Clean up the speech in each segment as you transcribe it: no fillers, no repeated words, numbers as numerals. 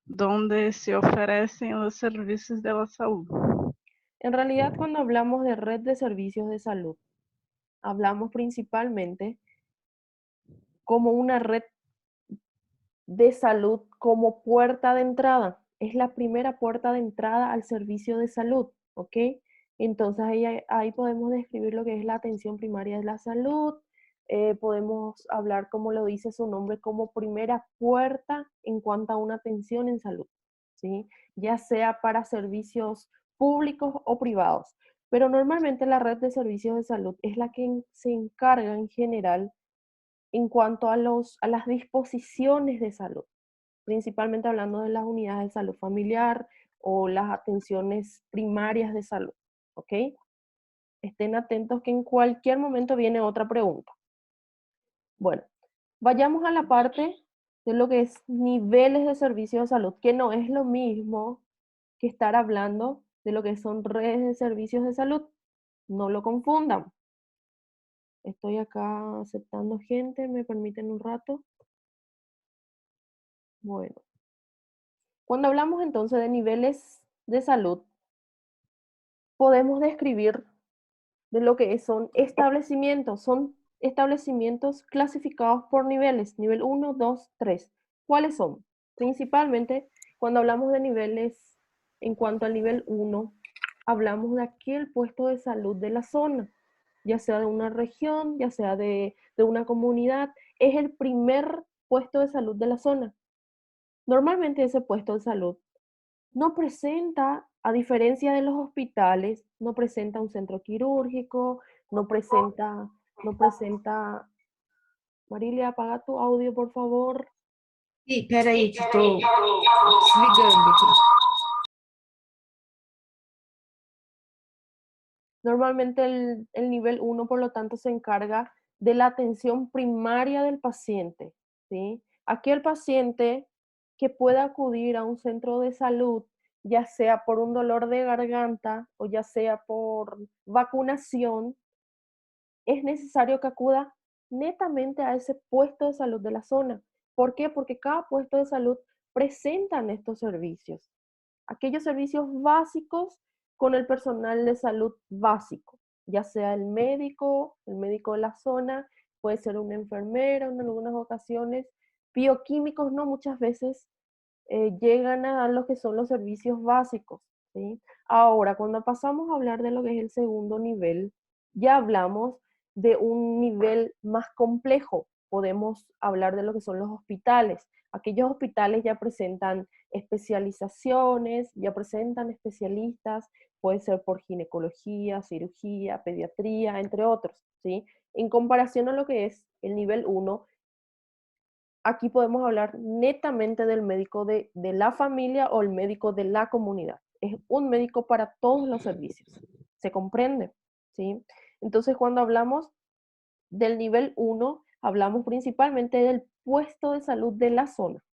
donde se ofrecen los servicios de la salud. En realidad, cuando hablamos de red de servicios de salud, hablamos principalmente como una red de salud como puerta de entrada. Es la primera puerta de entrada al servicio de salud, ¿ok? Entonces ahí podemos describir lo que es la atención primaria de la salud. Podemos hablar, como lo dice su nombre, como primera puerta en cuanto a una atención en salud, ¿sí? Ya sea para servicios públicos o privados. Pero normalmente la red de servicios de salud es la que se encarga en general en cuanto a las disposiciones de salud, principalmente hablando de las unidades de salud familiar o las atenciones primarias de salud, ¿ok? Estén atentos que en cualquier momento viene otra pregunta. Bueno, vayamos a la parte de lo que es niveles de servicio de salud, que no es lo mismo que estar hablando de lo que son redes de servicios de salud. No lo confundan. Estoy acá aceptando gente, ¿me permiten un rato? Bueno. Cuando hablamos entonces de niveles de salud, podemos describir de lo que son establecimientos clasificados por niveles, nivel 1, 2, 3. ¿Cuáles son? Principalmente, cuando hablamos de niveles, en cuanto al nivel 1, hablamos de aquel puesto de salud de la zona, ya sea de una región, ya sea de una comunidad, es el primer puesto de salud de la zona. Normalmente ese puesto de salud no presenta, a diferencia de los hospitales, no presenta un centro quirúrgico, no presenta. Marilia, apaga tu audio, por favor. Sì, peraí, que estou desligando aqui. Normalmente el nivel 1, por lo tanto, se encarga de la atención primaria del paciente, ¿sí? Aquel paciente que pueda acudir a un centro de salud, ya sea por un dolor de garganta o ya sea por vacunación, es necesario que acuda netamente a ese puesto de salud de la zona. ¿Por qué? Porque cada puesto de salud presentan estos servicios. Aquellos servicios básicos con el personal de salud básico, ya sea el médico de la zona, puede ser una enfermera en algunas ocasiones, bioquímicos no muchas veces llegan a dar lo que son los servicios básicos, ¿sí? Ahora, cuando pasamos a hablar de lo que es el segundo nivel, ya hablamos de un nivel más complejo. Podemos hablar de lo que son los hospitales. Aquellos hospitales ya presentan especializaciones, ya presentan especialistas, puede ser por ginecología, cirugía, pediatría, entre otros, ¿sí? En comparación a lo que es el nivel 1, aquí podemos hablar netamente del médico de la familia o el médico de la comunidad. Es un médico para todos los servicios. ¿Se comprende? ¿Sí? Entonces, cuando hablamos del nivel 1, hablamos principalmente del puesto de salud de la zona,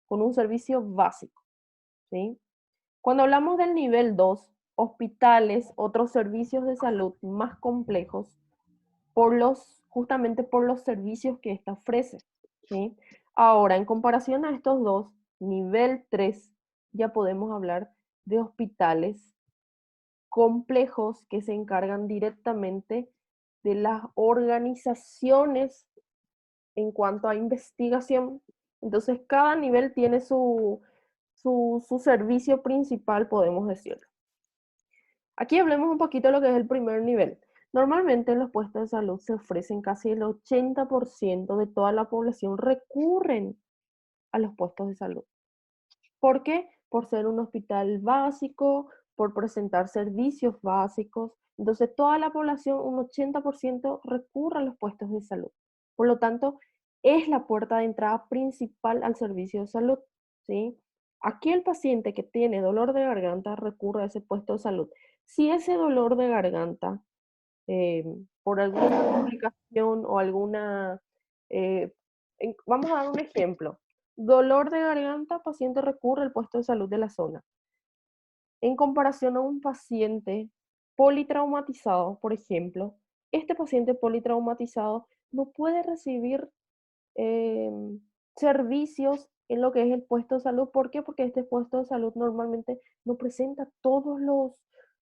con un servicio básico. ¿Sí? Cuando hablamos del nivel 2, hospitales, otros servicios de salud más complejos, justamente por los servicios que ésta ofrece, ¿sí? Ahora, en comparación a estos dos, nivel 3, ya podemos hablar de hospitales complejos que se encargan directamente de las organizaciones en cuanto a investigación. Entonces, cada nivel tiene su servicio principal, podemos decirlo. Aquí hablemos un poquito de lo que es el primer nivel. Normalmente en los puestos de salud se ofrecen casi el 80% de toda la población recurren a los puestos de salud. ¿Por qué? Por ser un hospital básico, por presentar servicios básicos. Entonces toda la población, un 80% recurre a los puestos de salud. Por lo tanto, es la puerta de entrada principal al servicio de salud, ¿sí? Aquí el paciente que tiene dolor de garganta recurre a ese puesto de salud. Si ese dolor de garganta, eh, por alguna complicación o alguna, eh, vamos a dar un ejemplo. Dolor de garganta, paciente recurre al puesto de salud de la zona. En comparación a un paciente politraumatizado, por ejemplo, este paciente politraumatizado no puede recibir eh, servicios en lo que es el puesto de salud. ¿Por qué? Porque este puesto de salud normalmente no presenta todos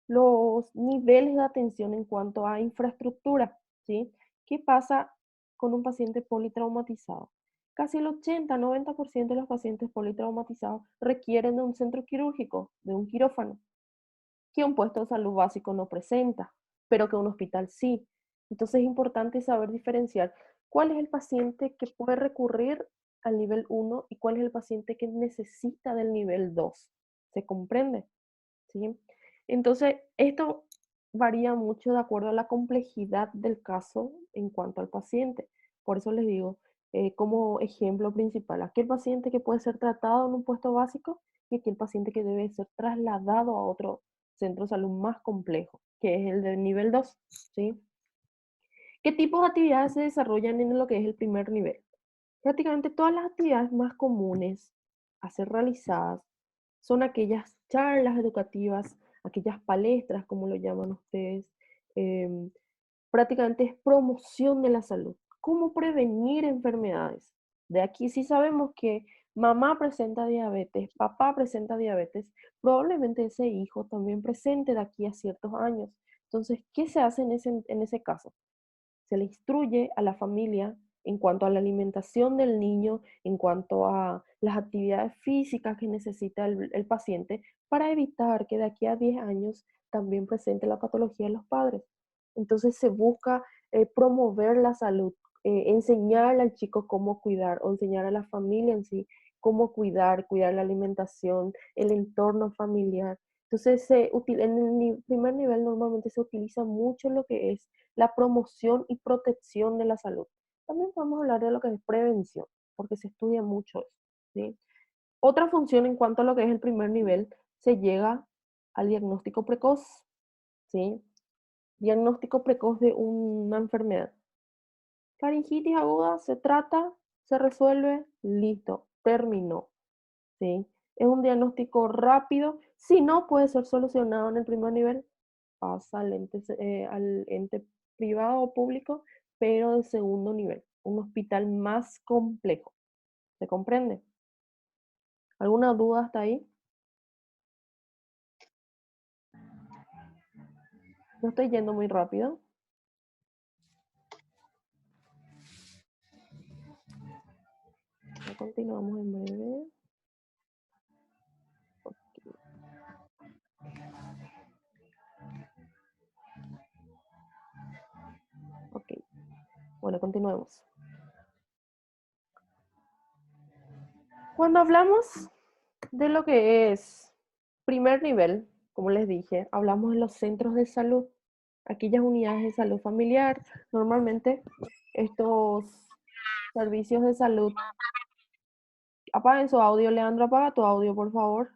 los niveles de atención en cuanto a infraestructura, ¿sí? ¿Qué pasa con un paciente politraumatizado? Casi el 80-90% de los pacientes politraumatizados requieren de un centro quirúrgico, de un quirófano, que un puesto de salud básico no presenta, pero que un hospital sí. Entonces es importante saber diferenciar cuál es el paciente que puede recurrir al nivel 1 y cuál es el paciente que necesita del nivel 2. ¿Se comprende? ¿Sí? Entonces, esto varía mucho de acuerdo a la complejidad del caso en cuanto al paciente. Por eso les digo, como ejemplo principal, aquel paciente que puede ser tratado en un puesto básico y aquel paciente que debe ser trasladado a otro centro de salud más complejo, que es el del nivel 2, ¿sí? ¿Qué tipos de actividades se desarrollan en lo que es el primer nivel? Prácticamente todas las actividades más comunes a ser realizadas son aquellas charlas educativas, aquellas palestras, como lo llaman ustedes. em, Prácticamente es promoción de la salud. ¿Cómo prevenir enfermedades? De aquí sí sabemos que mamá presenta diabetes, papá presenta diabetes, probablemente ese hijo también presente de aquí a ciertos años. Entonces, ¿qué se hace en ese caso? Se le instruye a la familia en cuanto a la alimentación del niño, en cuanto a las actividades físicas que necesita el paciente, para evitar que de aquí a 10 años también presente la patología de los padres. Entonces se busca promover la salud, enseñarle al chico cómo cuidar o enseñar a la familia en sí cómo cuidar la alimentación, el entorno familiar. Entonces, en el primer nivel normalmente se utiliza mucho lo que es la promoción y protección de la salud. También podemos hablar de lo que es prevención, porque se estudia mucho eso, ¿sí? Otra función en cuanto a lo que es el primer nivel, se llega al diagnóstico precoz, ¿sí? Diagnóstico precoz de una enfermedad. Faringitis aguda se trata, se resuelve, listo, terminó, ¿sí? Es un diagnóstico rápido, si no puede ser solucionado en el primer nivel, pasa al ente privado o público, pero de segundo nivel, un hospital más complejo. ¿Se comprende? ¿Alguna duda hasta ahí? No estoy yendo muy rápido. Ya continuamos en breve. Ok, bueno, continuemos. Cuando hablamos de lo que es primer nivel, como les dije, hablamos de los centros de salud, aquellas unidades de salud familiar. Normalmente estos servicios de salud. Apaguen su audio, Leandro, apaga tu audio, por favor.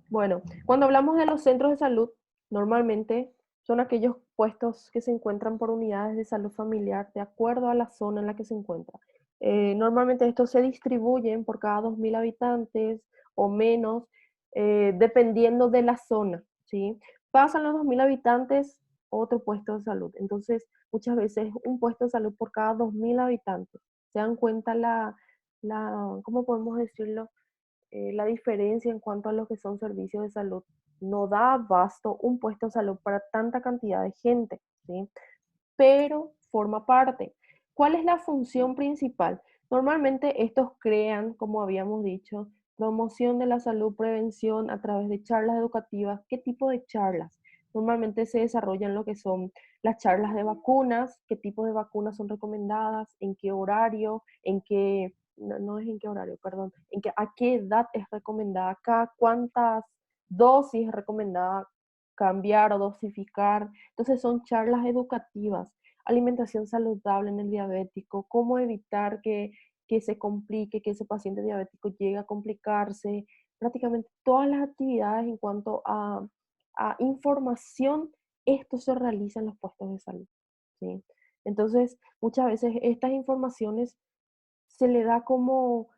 Bueno, cuando hablamos de los centros de salud, normalmente son aquellos puestos que se encuentran por unidades de salud familiar de acuerdo a la zona en la que se encuentra. Normalmente estos se distribuyen por cada 2.000 habitantes o menos, dependiendo de la zona, ¿sí? Pasan los 2.000 habitantes, otro puesto de salud. Entonces, muchas veces un puesto de salud por cada 2.000 habitantes. ¿Se dan cuenta ¿cómo podemos decirlo? La diferencia en cuanto a lo que son servicios de salud? No da abasto un puesto de salud para tanta cantidad de gente, ¿sí? Pero forma parte. ¿Cuál es la función principal? Normalmente estos crean, como habíamos dicho, promoción de la salud, prevención a través de charlas educativas. ¿Qué tipo de charlas? Normalmente se desarrollan lo que son las charlas de vacunas, qué tipo de vacunas son recomendadas, en qué horario, no es en qué horario, perdón, a qué edad es recomendada acá, cuántas dosis es recomendada cambiar o dosificar. Entonces son charlas educativas, alimentación saludable en el diabético, cómo evitar que se complique, que ese paciente diabético llegue a complicarse. Prácticamente todas las actividades en cuanto a información, esto se realiza en los puestos de salud, ¿sí? Entonces, muchas veces estas informaciones se le da como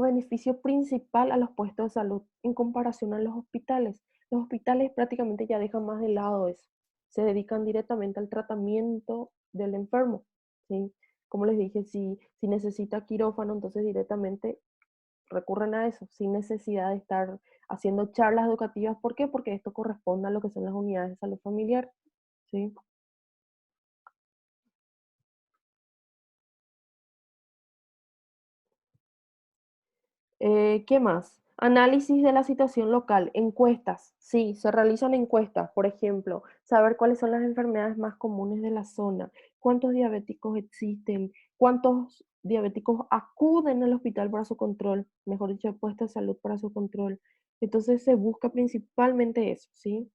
beneficio principal a los puestos de salud en comparación a los hospitales. Los hospitales prácticamente ya dejan más de lado eso. Se dedican directamente al tratamiento del enfermo, ¿sí? Como les dije, si necesita quirófano, entonces directamente recurren a eso, sin necesidad de estar haciendo charlas educativas. ¿Por qué? Porque esto corresponde a lo que son las unidades de salud familiar, ¿sí? ¿Qué más? Análisis de la situación local, encuestas. Sí, se realizan encuestas, por ejemplo, saber cuáles son las enfermedades más comunes de la zona, cuántos diabéticos existen, cuántos diabéticos acuden al hospital para su control, mejor dicho, al puesto de salud para su control. Entonces se busca principalmente eso, ¿sí?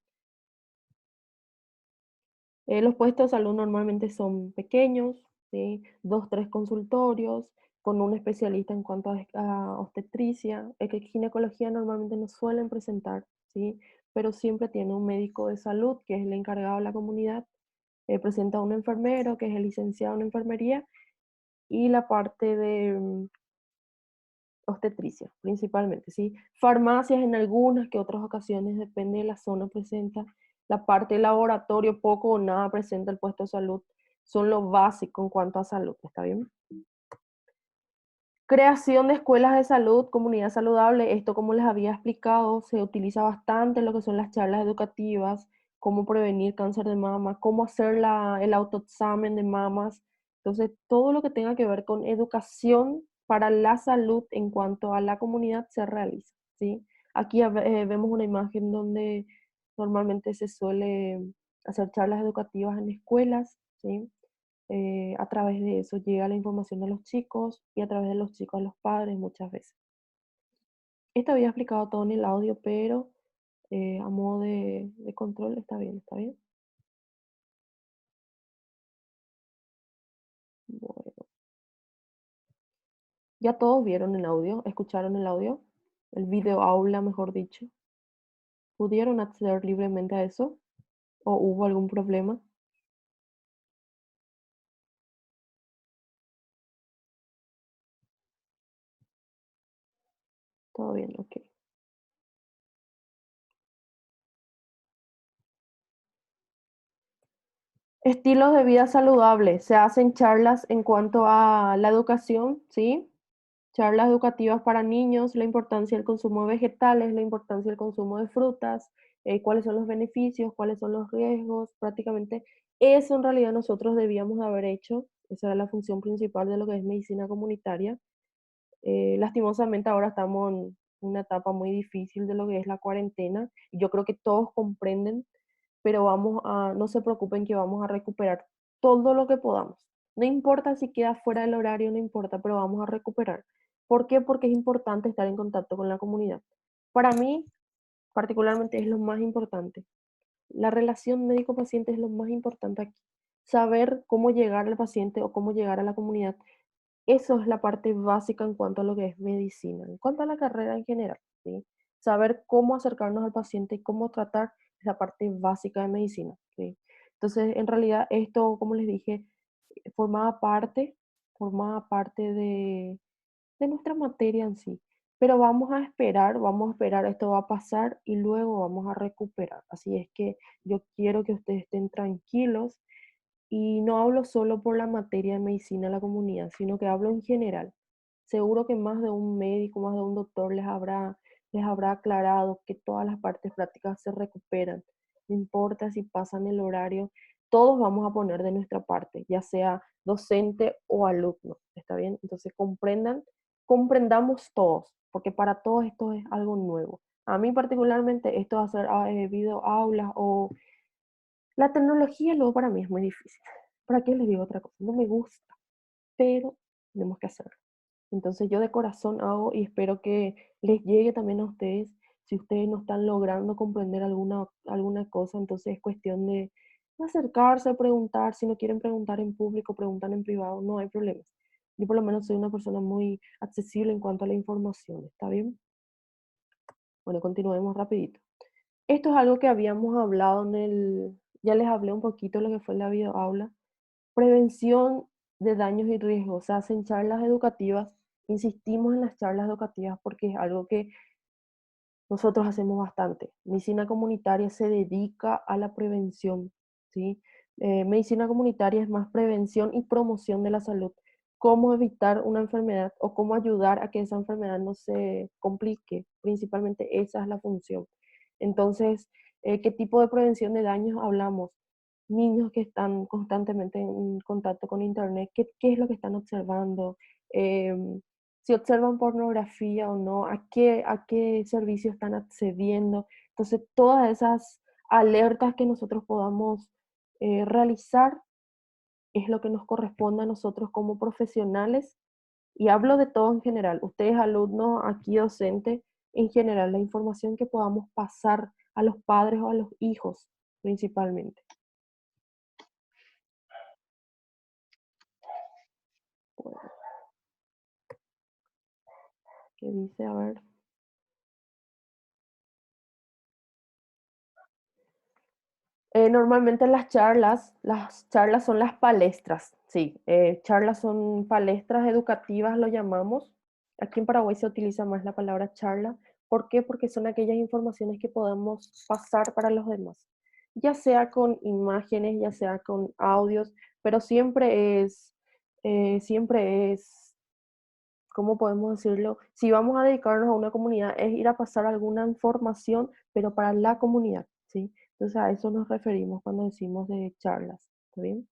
Los puestos de salud normalmente son pequeños, ¿sí? 2, 3 consultorios, con un especialista en cuanto a obstetricia. Que ginecología normalmente no suelen presentar, ¿sí? Pero siempre tiene un médico de salud que es el encargado de la comunidad. Presenta un enfermero que es el licenciado en enfermería y la parte de obstetricia, principalmente, ¿sí? Farmacias en algunas que otras ocasiones, depende de la zona, presenta. La parte de laboratorio, poco o nada presenta el puesto de salud. Son lo básico en cuanto a salud, ¿está bien? Creación de escuelas de salud, comunidad saludable. Esto, como les había explicado, se utiliza bastante en lo que son las charlas educativas, cómo prevenir cáncer de mama, cómo hacer el autoexamen de mamas. Entonces, todo lo que tenga que ver con educación para la salud en cuanto a la comunidad se realiza, ¿sí? Aquí vemos una imagen donde normalmente se suele hacer charlas educativas en escuelas, ¿sí? A través de eso llega la información a los chicos y a través de los chicos a los padres muchas veces. Esto había explicado todo en el audio, pero a modo de control está bien, está bien. Bueno, ya todos vieron el audio, escucharon el audio, el video aula, mejor dicho. ¿Pudieron acceder libremente a eso? ¿O hubo algún problema? Todo bien, ok. Estilos de vida saludable. Se hacen charlas en cuanto a la educación, ¿sí? Charlas educativas para niños, la importancia del consumo de vegetales, la importancia del consumo de frutas, cuáles son los beneficios, cuáles son los riesgos, prácticamente eso en realidad nosotros debíamos de haber hecho, esa era la función principal de lo que es medicina comunitaria. Lastimosamente ahora estamos en una etapa muy difícil de lo que es la cuarentena, y yo creo que todos comprenden, pero no se preocupen que vamos a recuperar todo lo que podamos. No importa si queda fuera del horario, no importa, pero vamos a recuperar. ¿Por qué? Porque es importante estar en contacto con la comunidad. Para mí, particularmente, es lo más importante. La relación médico-paciente es lo más importante aquí. Saber cómo llegar al paciente o cómo llegar a la comunidad, eso es la parte básica en cuanto a lo que es medicina, en cuanto a la carrera en general, ¿sí? Saber cómo acercarnos al paciente y cómo tratar es la parte básica de medicina, ¿sí? Entonces, en realidad, esto, como les dije, formaba formaba parte de nuestra materia en sí. Pero vamos a esperar, esto va a pasar y luego vamos a recuperar. Así es que yo quiero que ustedes estén tranquilos y no hablo solo por la materia de medicina de la comunidad, sino que hablo en general. Seguro que más de un médico, más de un doctor les habrá aclarado que todas las partes prácticas se recuperan. No importa si pasan el horario, todos vamos a poner de nuestra parte, ya sea docente o alumno. ¿Está bien? Entonces comprendamos todos, porque para todos esto es algo nuevo. A mí particularmente esto de hacer video aulas o la tecnología luego para mí es muy difícil. ¿Para qué les digo otra cosa? No me gusta, pero tenemos que hacerlo. Entonces yo de corazón hago y espero que les llegue también a ustedes. Si ustedes no están logrando comprender alguna cosa, entonces es cuestión de acercarse, preguntar. Si no quieren preguntar en público, preguntan en privado, no hay problema. Yo por lo menos soy una persona muy accesible en cuanto a la información, ¿está bien? Bueno, continuemos rapidito. Esto es algo que habíamos hablado ya les hablé un poquito de lo que fue la videoaula. Prevención de daños y riesgos. Se hacen charlas educativas. Insistimos en las charlas educativas porque es algo que nosotros hacemos bastante. Medicina comunitaria se dedica a la prevención, ¿sí? Medicina comunitaria es más prevención y promoción de la salud. Cómo evitar una enfermedad o cómo ayudar a que esa enfermedad no se complique. Principalmente esa es la función. Entonces, ¿qué tipo de prevención de daños hablamos? Niños que están constantemente en contacto con Internet, ¿qué es lo que están observando? Si observan pornografía o no, a qué servicios están accediendo. Entonces, todas esas alertas que nosotros podamos realizar es lo que nos corresponde a nosotros como profesionales, y hablo de todo en general, ustedes alumnos, aquí docentes, en general, la información que podamos pasar a los padres o a los hijos principalmente. Bueno, ¿qué dice? A ver. Normalmente las charlas son las palestras, sí, charlas son palestras educativas, lo llamamos. Aquí en Paraguay se utiliza más la palabra charla. ¿Por qué? Porque son aquellas informaciones que podemos pasar para los demás, ya sea con imágenes, ya sea con audios, pero siempre es, ¿cómo podemos decirlo? Si vamos a dedicarnos a una comunidad, es ir a pasar alguna información, pero para la comunidad, ¿sí? Entonces a eso nos referimos cuando decimos de charlas, ¿está bien?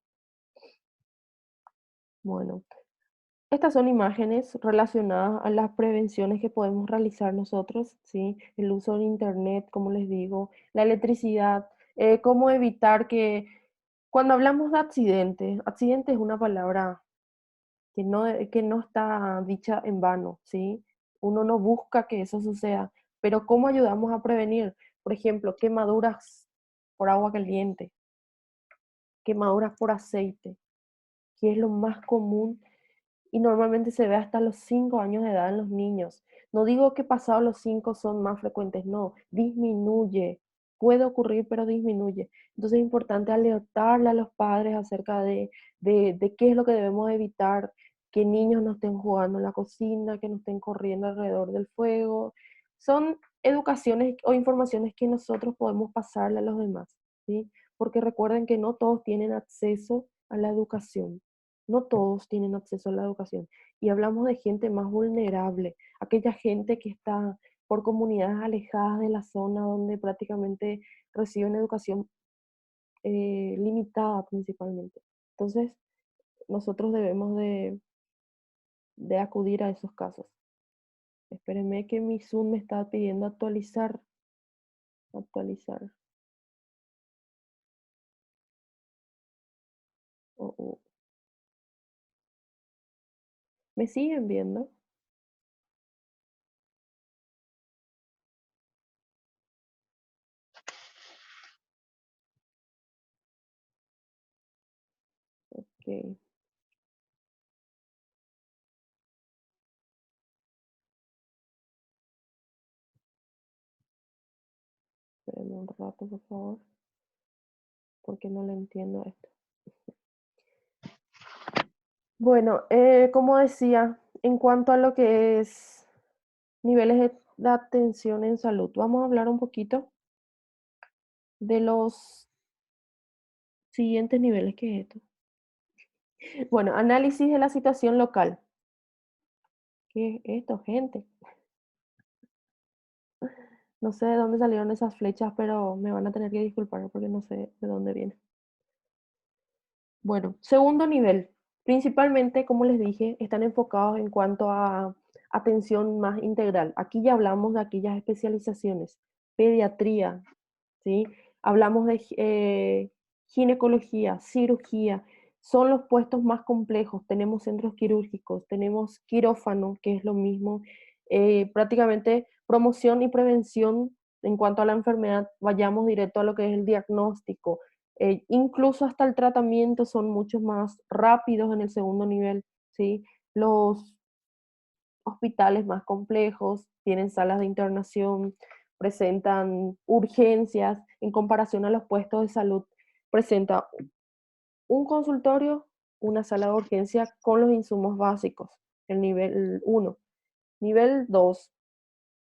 Bueno, estas son imágenes relacionadas a las prevenciones que podemos realizar nosotros, ¿sí? El uso de internet, como les digo, la electricidad, cómo evitar que, cuando hablamos de accidente es una palabra que no está dicha en vano, ¿sí? Uno no busca que eso suceda, pero ¿cómo ayudamos a prevenir? Por ejemplo, quemaduras por agua caliente, quemaduras por aceite, que es lo más común y normalmente se ve hasta los 5 años de edad en los niños. No digo que pasados los 5 son más frecuentes, no, disminuye. Puede ocurrir, pero disminuye. Entonces es importante alertarle a los padres acerca de qué es lo que debemos evitar, que niños no estén jugando en la cocina, que no estén corriendo alrededor del fuego. Son educaciones o informaciones que nosotros podemos pasarle a los demás, ¿sí? Porque recuerden que no todos tienen acceso a la educación. No todos tienen acceso a la educación. Y hablamos de gente más vulnerable, aquella gente que está por comunidades alejadas de la zona donde prácticamente reciben educación limitada principalmente. Entonces, nosotros debemos de acudir a esos casos. Espérenme que mi Zoom me está pidiendo actualizar. Actualizar. Oh, oh. ¿Me siguen viendo? Ok. Espérenme un rato, por favor, porque no le entiendo esto. Bueno, como decía, en cuanto a lo que es niveles de atención en salud, vamos a hablar un poquito de los siguientes niveles. ¿Qué es esto? Bueno, análisis de la situación local. ¿Qué es esto, gente? No sé de dónde salieron esas flechas, pero me van a tener que disculpar porque no sé de dónde viene. Bueno, segundo nivel. Principalmente, como les dije, están enfocados en cuanto a atención más integral. Aquí ya hablamos de aquellas especializaciones. Pediatría, ¿sí? Hablamos de ginecología, cirugía. Son los puestos más complejos. Tenemos centros quirúrgicos, tenemos quirófano, que es lo mismo. Prácticamente promoción y prevención en cuanto a la enfermedad, vayamos directo a lo que es el diagnóstico. Incluso hasta el tratamiento son mucho más rápidos en el segundo nivel, ¿sí? Los hospitales más complejos tienen salas de internación, presentan urgencias en comparación a los puestos de salud. Presenta un consultorio, una sala de urgencia con los insumos básicos, el nivel 1. Nivel 2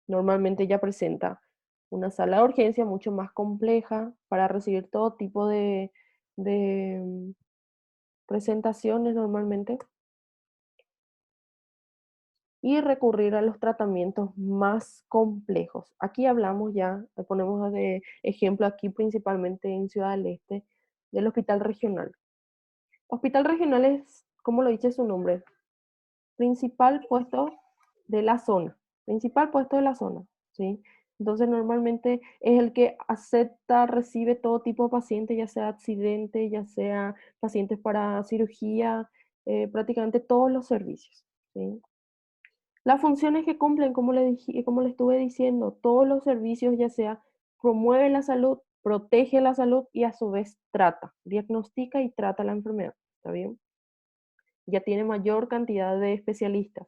normalmente ya presenta una sala de urgencia mucho más compleja para recibir todo tipo de presentaciones normalmente y recurrir a los tratamientos más complejos. Aquí hablamos ya, le ponemos de ejemplo aquí principalmente en Ciudad del Este, del hospital regional. Hospital regional es, como lo dice su nombre, principal puesto de la zona, principal puesto de la zona, ¿sí? Entonces normalmente es el que acepta, recibe todo tipo de pacientes, ya sea accidente, ya sea pacientes para cirugía, prácticamente todos los servicios, ¿sí? Las funciones que cumplen, como le estuve diciendo, todos los servicios, ya sea promueve la salud, protege la salud y a su vez trata, diagnostica y trata la enfermedad, ¿está bien? Ya tiene mayor cantidad de especialistas.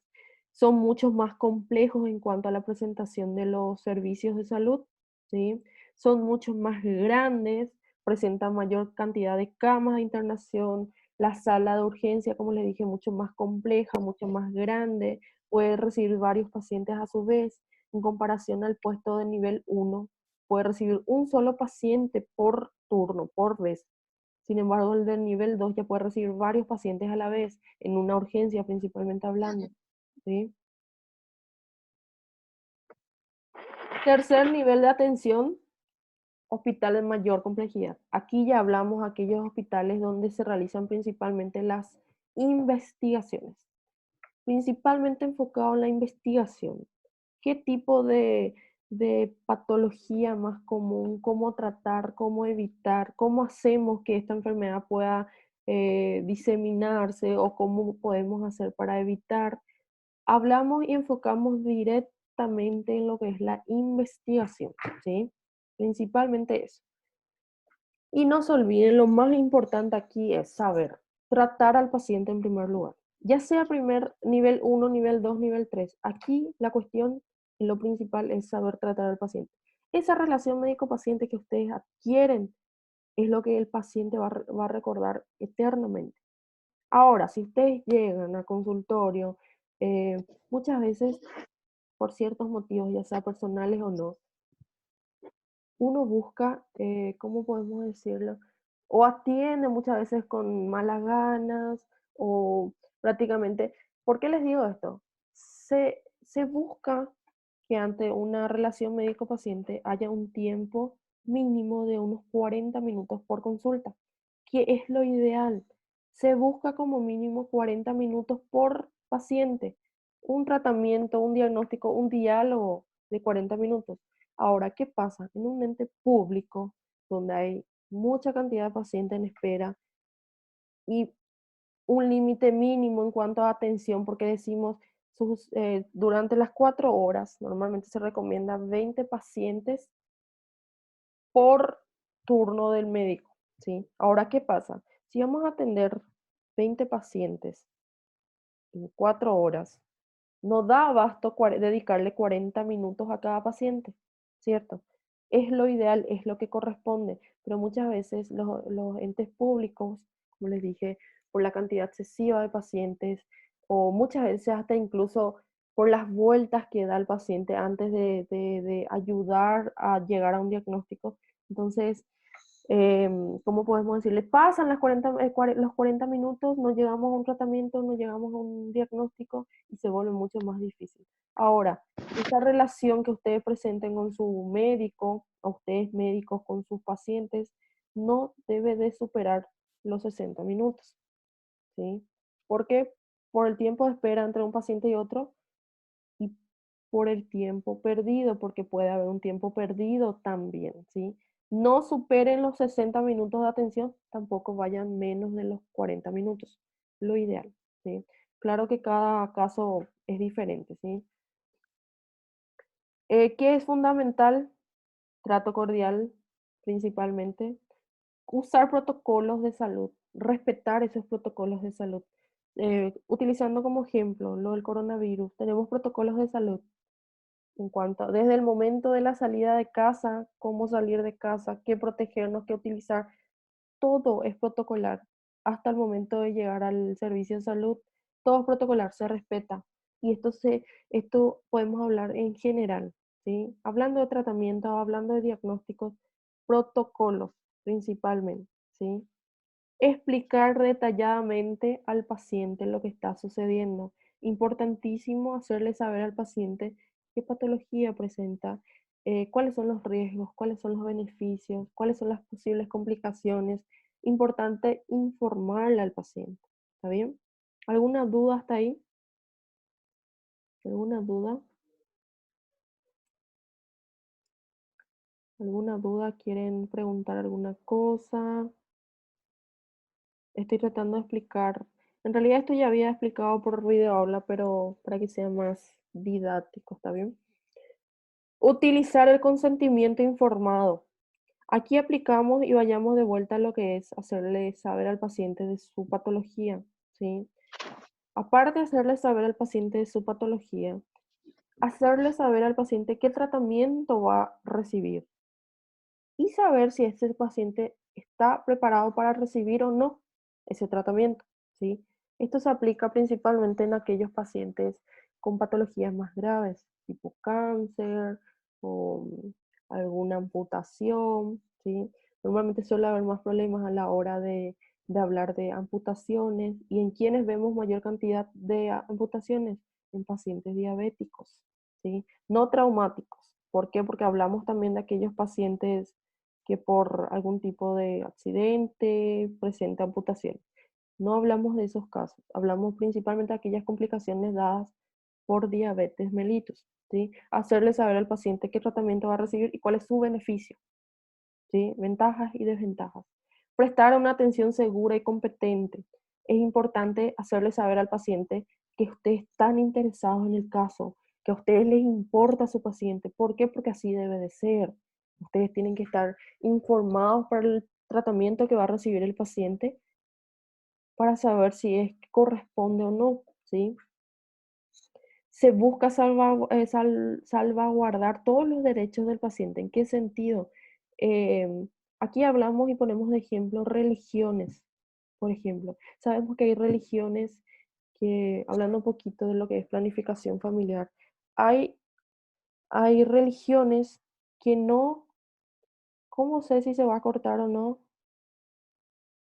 Son muchos más complejos en cuanto a la presentación de los servicios de salud, ¿sí? Son muchos más grandes, presentan mayor cantidad de camas de internación, la sala de urgencia, como les dije, mucho más compleja, mucho más grande, puede recibir varios pacientes a su vez, en comparación al puesto de nivel 1, puede recibir un solo paciente por turno, por vez. Sin embargo, el del nivel 2 ya puede recibir varios pacientes a la vez, en una urgencia principalmente hablando, ¿sí? Tercer nivel de atención, hospital de mayor complejidad. Aquí ya hablamos de aquellos hospitales donde se realizan principalmente las investigaciones, principalmente enfocado en la investigación. ¿Qué tipo de patología más común? ¿Cómo tratar? ¿Cómo evitar? ¿Cómo hacemos que esta enfermedad pueda diseminarse? ¿O cómo podemos hacer para evitar? Hablamos y enfocamos directamente en lo que es la investigación, ¿sí? Principalmente eso. Y no se olviden, lo más importante aquí es saber tratar al paciente en primer lugar. Ya sea primer nivel 1, nivel 2, nivel 3. Aquí la cuestión, lo principal es saber tratar al paciente. Esa relación médico-paciente que ustedes adquieren es lo que el paciente va a recordar eternamente. Ahora, si ustedes llegan al consultorio, muchas veces por ciertos motivos, ya sea personales o no, uno busca, ¿cómo podemos decirlo? O atiende muchas veces con malas ganas o prácticamente, ¿por qué les digo esto? Se busca que ante una relación médico-paciente haya un tiempo mínimo de unos 40 minutos por consulta, que es lo ideal. Se busca como mínimo 40 minutos por paciente, un tratamiento, un diagnóstico, un diálogo de 40 minutos. Ahora, ¿qué pasa? En un ente público donde hay mucha cantidad de pacientes en espera y un límite mínimo en cuanto a atención, porque decimos durante las 4 horas, normalmente se recomienda 20 pacientes por turno del médico, ¿sí? Ahora, ¿qué pasa? Si vamos a atender 20 pacientes en 4 horas, no da abasto dedicarle 40 minutos a cada paciente, ¿cierto? Es lo ideal, es lo que corresponde, pero muchas veces los entes públicos, como les dije, por la cantidad excesiva de pacientes, o muchas veces hasta incluso por las vueltas que da el paciente antes de ayudar a llegar a un diagnóstico. Entonces, ¿cómo podemos decirle? Pasan los 40 minutos, no llegamos a un tratamiento, no llegamos a un diagnóstico y se vuelve mucho más difícil. Ahora, esa relación que ustedes presenten con su médico, a ustedes médicos con sus pacientes, no debe de superar los 60 minutos, ¿sí? Porque por el tiempo de espera entre un paciente y otro y por el tiempo perdido, porque puede haber un tiempo perdido también, ¿sí? No superen los 60 minutos de atención, tampoco vayan menos de los 40 minutos, lo ideal, ¿sí? Claro que cada caso es diferente, ¿sí? ¿Qué es fundamental? Trato cordial, principalmente. Usar protocolos de salud, respetar esos protocolos de salud. Utilizando como ejemplo lo del coronavirus, tenemos protocolos de salud en cuanto desde el momento de la salida de casa, cómo salir de casa, qué protegernos, qué utilizar, todo es protocolar. Hasta el momento de llegar al servicio de salud, todo es protocolar, se respeta. Y esto podemos hablar en general, ¿sí? Hablando de tratamiento, hablando de diagnósticos, protocolos principalmente, ¿sí? explicar detalladamente al paciente lo que está sucediendo. Importantísimo hacerle saber al paciente qué patología presenta, cuáles son los riesgos, cuáles son los beneficios, cuáles son las posibles complicaciones. Importante informarle al paciente. ¿Está bien? ¿Alguna duda hasta ahí? ¿Alguna duda? ¿Alguna duda? ¿Quieren preguntar alguna cosa? Estoy tratando de explicar. En realidad esto ya había explicado por videoaula, pero para que sea más didáctico, ¿está bien? Utilizar el consentimiento informado. Aquí aplicamos y vayamos de vuelta a lo que es hacerle saber al paciente de su patología, ¿sí? Aparte de hacerle saber al paciente de su patología, hacerle saber al paciente qué tratamiento va a recibir y saber si este paciente está preparado para recibir o no ese tratamiento, ¿sí? Esto se aplica principalmente en aquellos pacientes con patologías más graves, tipo cáncer o alguna amputación, ¿sí? Normalmente suele haber más problemas a la hora de hablar de amputaciones y en quienes vemos mayor cantidad de amputaciones en pacientes diabéticos, ¿sí? No traumáticos. ¿Por qué? Porque hablamos también de aquellos pacientes que por algún tipo de accidente presenta amputación. No hablamos de esos casos, hablamos principalmente de aquellas complicaciones dadas por diabetes mellitus, ¿sí? Hacerle saber al paciente qué tratamiento va a recibir y cuál es su beneficio, ¿sí? Ventajas y desventajas. Prestar una atención segura y competente. Es importante hacerle saber al paciente que ustedes están interesados en el caso, que a ustedes les importa su paciente. ¿Por qué? Porque así debe de ser. Ustedes tienen que estar informados para el tratamiento que va a recibir el paciente para saber si es que corresponde o no, ¿sí? Se busca salvaguardar todos los derechos del paciente. ¿En qué sentido? Aquí hablamos y ponemos de ejemplo religiones, por ejemplo. Sabemos que hay religiones que, hablando un poquito de lo que es planificación familiar, hay, hay religiones que no, ¿cómo sé si se va a cortar o no?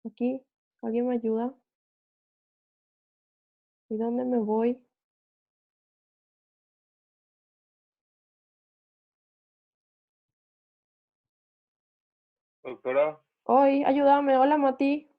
Aquí, ¿alguien me ayuda? ¿Y dónde me voy? Doctora, Hoy, ayúdame. Hola, Mati.